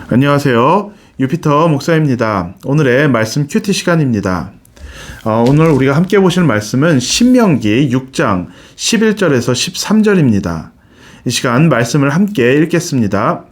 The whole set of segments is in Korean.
안녕하세요. 유피터 목사입니다. 오늘의 말씀 큐티 시간입니다. 오늘 우리가 함께 보실 말씀은 신명기 6장 11절에서 13절입니다. 이 시간 말씀을 함께 읽겠습니다.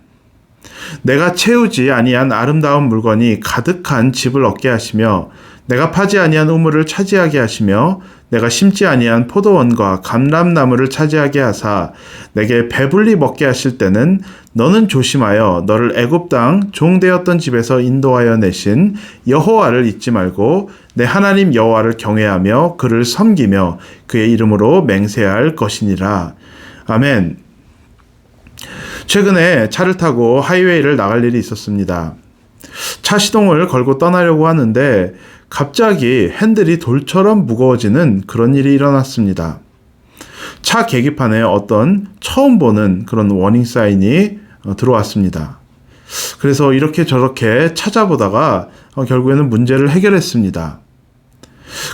내가 채우지 아니한 아름다운 물건이 가득한 집을 얻게 하시며 내가 파지 아니한 우물을 차지하게 하시며 내가 심지 아니한 포도원과 감람나무를 차지하게 하사 내게 배불리 먹게 하실 때는 너는 조심하여 너를 애굽 땅 종되었던 집에서 인도하여 내신 여호와를 잊지 말고 내 하나님 여호와를 경외하며 그를 섬기며 그의 이름으로 맹세할 것이니라. 아멘. 최근에 차를 타고 하이웨이를 나갈 일이 있었습니다. 차 시동을 걸고 떠나려고 하는데 갑자기 핸들이 돌처럼 무거워지는 그런 일이 일어났습니다. 차 계기판에 어떤 처음 보는 그런 워닝 사인이 들어왔습니다. 그래서 이렇게 저렇게 찾아보다가 결국에는 문제를 해결했습니다.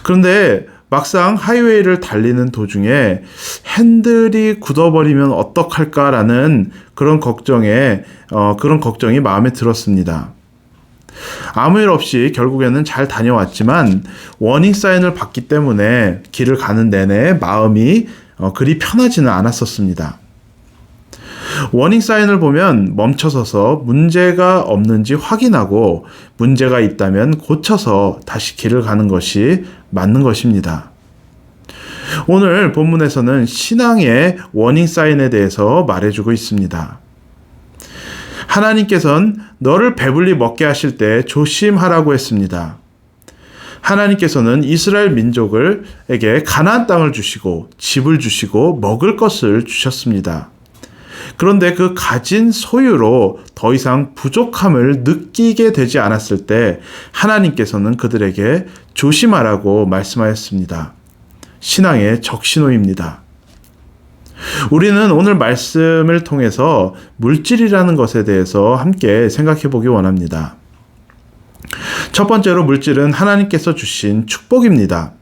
그런데 막상 하이웨이를 달리는 도중에 핸들이 굳어버리면 어떡할까라는 그런 걱정이 마음에 들었습니다. 아무 일 없이 결국에는 잘 다녀왔지만 워닝 사인을 받기 때문에 길을 가는 내내 마음이 그리 편하지는 않았었습니다. 워닝 사인을 보면 멈춰서서 문제가 없는지 확인하고 문제가 있다면 고쳐서 다시 길을 가는 것이 맞는 것입니다. 오늘 본문에서는 신앙의 워닝 사인에 대해서 말해주고 있습니다. 하나님께서는 너를 배불리 먹게 하실 때 조심하라고 했습니다. 하나님께서는 이스라엘 민족에게 가나안 땅을 주시고 집을 주시고 먹을 것을 주셨습니다. 그런데 그 가진 소유로 더 이상 부족함을 느끼게 되지 않았을 때 하나님께서는 그들에게 조심하라고 말씀하였습니다. 신앙의 적신호입니다. 우리는 오늘 말씀을 통해서 물질이라는 것에 대해서 함께 생각해 보기 원합니다. 첫 번째로 물질은 하나님께서 주신 축복입니다.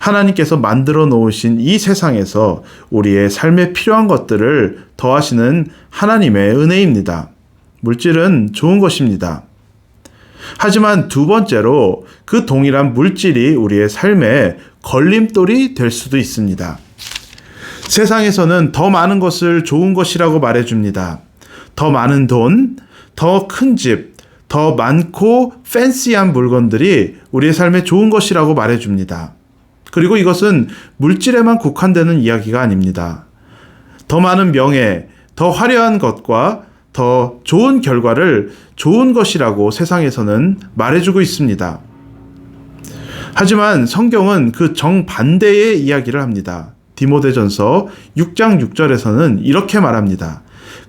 하나님께서 만들어 놓으신 이 세상에서 우리의 삶에 필요한 것들을 더하시는 하나님의 은혜입니다. 물질은 좋은 것입니다. 하지만 두 번째로 그 동일한 물질이 우리의 삶에 걸림돌이 될 수도 있습니다. 세상에서는 더 많은 것을 좋은 것이라고 말해줍니다. 더 많은 돈, 더 큰 집, 더 많고 팬시한 물건들이 우리의 삶에 좋은 것이라고 말해줍니다. 그리고 이것은 물질에만 국한되는 이야기가 아닙니다. 더 많은 명예, 더 화려한 것과 더 좋은 결과를 좋은 것이라고 세상에서는 말해주고 있습니다. 하지만 성경은 그 정반대의 이야기를 합니다. 디모데전서 6장 6절에서는 이렇게 말합니다.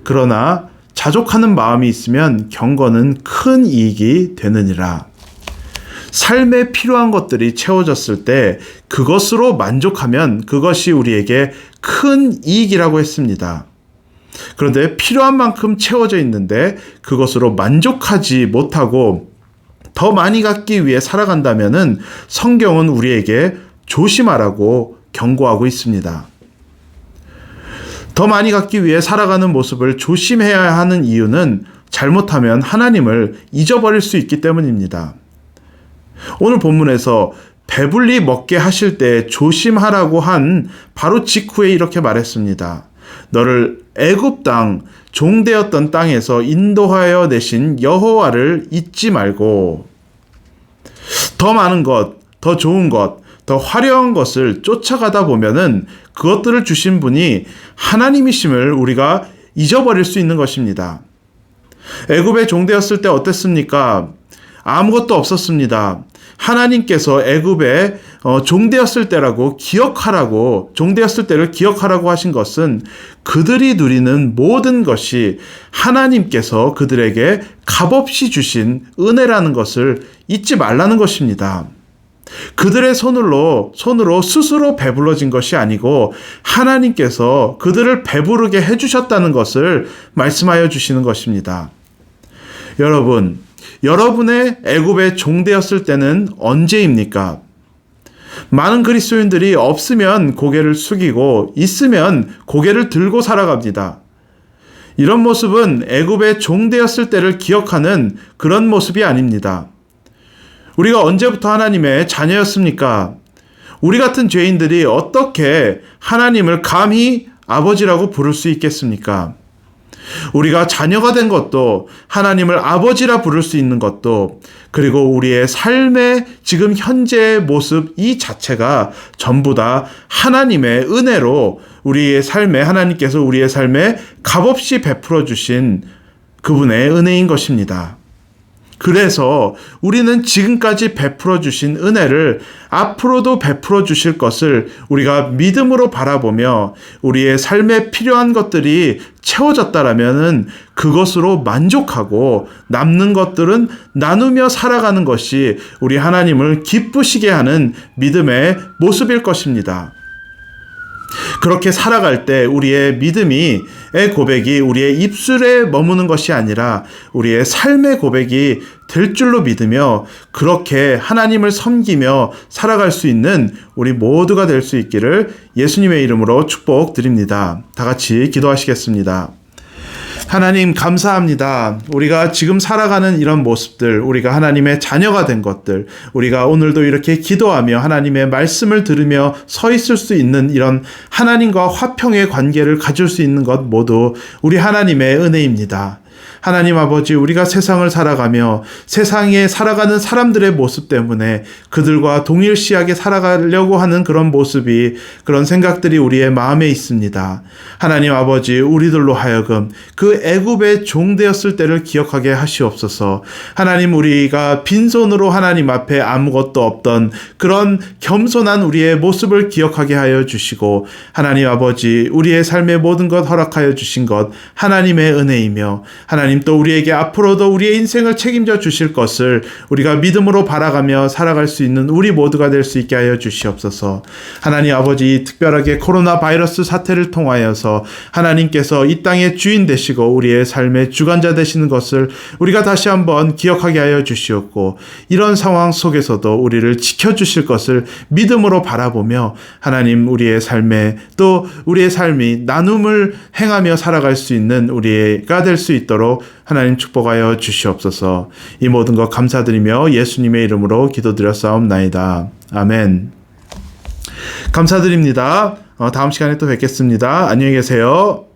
그러나 자족하는 마음이 있으면 경건은 큰 이익이 되느니라. 삶에 필요한 것들이 채워졌을 때 그것으로 만족하면 그것이 우리에게 큰 이익이라고 했습니다. 그런데 필요한 만큼 채워져 있는데 그것으로 만족하지 못하고 더 많이 갖기 위해 살아간다면은 성경은 우리에게 조심하라고 경고하고 있습니다. 더 많이 갖기 위해 살아가는 모습을 조심해야 하는 이유는 잘못하면 하나님을 잊어버릴 수 있기 때문입니다. 오늘 본문에서 배불리 먹게 하실 때 조심하라고 한 바로 직후에 이렇게 말했습니다. 너를 애굽 땅 종되었던 땅에서 인도하여 내신 여호와를 잊지 말고 더 많은 것, 더 좋은 것, 더 화려한 것을 쫓아가다 보면은 그것들을 주신 분이 하나님이심을 우리가 잊어버릴 수 있는 것입니다. 애굽에 종되었을 때 어땠습니까? 아무것도 없었습니다. 하나님께서 애굽에 종되었을 때라고 종되었을 때를 기억하라고 하신 것은 그들이 누리는 모든 것이 하나님께서 그들에게 값없이 주신 은혜라는 것을 잊지 말라는 것입니다. 그들의 손으로 스스로 배불러진 것이 아니고 하나님께서 그들을 배부르게 해주셨다는 것을 말씀하여 주시는 것입니다. 여러분의 애굽에 종되었을 때는 언제입니까? 많은 그리스도인들이 없으면 고개를 숙이고 있으면 고개를 들고 살아갑니다. 이런 모습은 애굽의 종되었을 때를 기억하는 그런 모습이 아닙니다. 우리가 언제부터 하나님의 자녀였습니까? 우리 같은 죄인들이 어떻게 하나님을 감히 아버지라고 부를 수 있겠습니까? 우리가 자녀가 된 것도, 하나님을 아버지라 부를 수 있는 것도, 그리고 우리의 삶의 지금 현재의 모습 이 자체가 전부 다 하나님의 은혜로 우리의 삶에, 하나님께서 우리의 삶에 값없이 베풀어 주신 그분의 은혜인 것입니다. 그래서 우리는 지금까지 베풀어 주신 은혜를 앞으로도 베풀어 주실 것을 우리가 믿음으로 바라보며 우리의 삶에 필요한 것들이 채워졌다라면은 그것으로 만족하고 남는 것들은 나누며 살아가는 것이 우리 하나님을 기쁘시게 하는 믿음의 모습일 것입니다. 그렇게 살아갈 때 우리의 믿음의 고백이 우리의 입술에 머무는 것이 아니라 우리의 삶의 고백이 될 줄로 믿으며 그렇게 하나님을 섬기며 살아갈 수 있는 우리 모두가 될 수 있기를 예수님의 이름으로 축복드립니다. 다 같이 기도하시겠습니다. 하나님 감사합니다. 우리가 지금 살아가는 이런 모습들, 우리가 하나님의 자녀가 된 것들, 우리가 오늘도 이렇게 기도하며 하나님의 말씀을 들으며 서 있을 수 있는 이런 하나님과 화평의 관계를 가질 수 있는 것 모두 우리 하나님의 은혜입니다. 하나님 아버지, 우리가 세상을 살아가며 세상에 살아가는 사람들의 모습 때문에 그들과 동일시하게 살아가려고 하는 그런 모습이, 그런 생각들이 우리의 마음에 있습니다. 하나님 아버지, 우리들로 하여금 그 애굽의 종되었을 때를 기억하게 하시옵소서. 하나님, 우리가 빈손으로 하나님 앞에 아무것도 없던 그런 겸손한 우리의 모습을 기억하게 하여 주시고, 하나님 아버지, 우리의 삶의 모든 것 허락하여 주신 것 하나님의 은혜이며, 하나님 또 우리에게 앞으로도 우리의 인생을 책임져 주실 것을 우리가 믿음으로 바라가며 살아갈 수 있는 우리 모두가 될 수 있게 하여 주시옵소서. 하나님 아버지, 특별하게 코로나 바이러스 사태를 통하여서 하나님께서 이 땅의 주인 되시고 우리의 삶의 주관자 되시는 것을 우리가 다시 한번 기억하게 하여 주시옵고, 이런 상황 속에서도 우리를 지켜주실 것을 믿음으로 바라보며 하나님, 우리의 삶에 또 우리의 삶이 나눔을 행하며 살아갈 수 있는 우리가 될 수 있도록 하나님 축복하여 주시옵소서. 이 모든 것 감사드리며 예수님의 이름으로 기도드렸사옵나이다. 아멘. 감사드립니다. 다음 시간에 또 뵙겠습니다. 안녕히 계세요.